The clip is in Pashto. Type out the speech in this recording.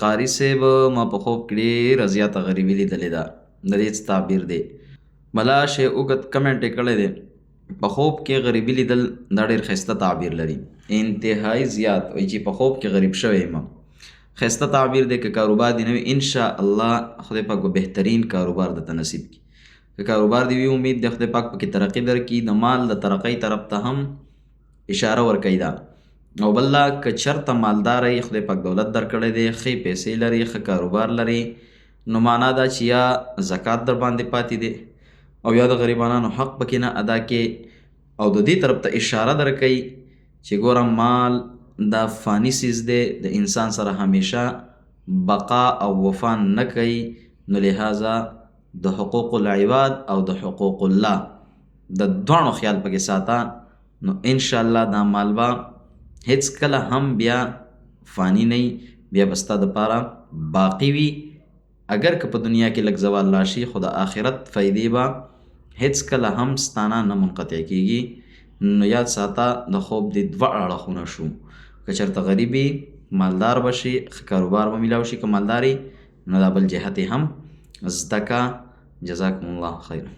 قاري صاحب ما په خوب کې ډېره زیاته غریبي لیدلې ده. د دې څه تعبیر دی؟ ملا شی اوږد کمنټ یې کړی دی. په خوب کې غریبي لیدل دا ډېر ښایسته تعبیر لري، انتهایی زیات. وایي چې په خوب کې غریب شوی یم. ښایسته تعبیر دی. که کاروبار دې نه وي انشاءالله خدای پاک به بهترین کاروبار درته نصیب کړي. که کاروبار دې وي امید دی خدای پاک پکې ترقي درکړي. د مال د ترقۍ طرف ته هم اشاره ورکوي دا. او بل که چېرته مالدار یې خدای پاک دولت درکړی دی، ښې پیسې لري، ښه کاروبار لري، نو معنا دا چې یا زکات در باندې پاتې دی او یا د غریبانو حق پکې نه ادا کې. او د دې طرف ته اشاره درکوي چې ګوره مال دا فانی سیز دی، د انسان سره همیشه بقا او وفا نه کوي. نو لہذا د حقوق العباد او د حقوق الله د دواړو خیال پکې ساته. نو انشاءالله دا مال به هیڅ کله هم بیا فانی نه وي، بیا به ستا دپاره باقي وي. اگر که په دنیا کې لږ زوال راشي خو د آخرت فایدې به هیڅ کله هم ستانه نه منقطع کېږي. نو یاد ساته د خوب دې دوه اړخونه شو. که چېرته غریب وي مالدار به شي، ښه کاروبار به میلاو شي. که مالدار نو دا بل جهت یې هم زده که. جزاکم الله خیر.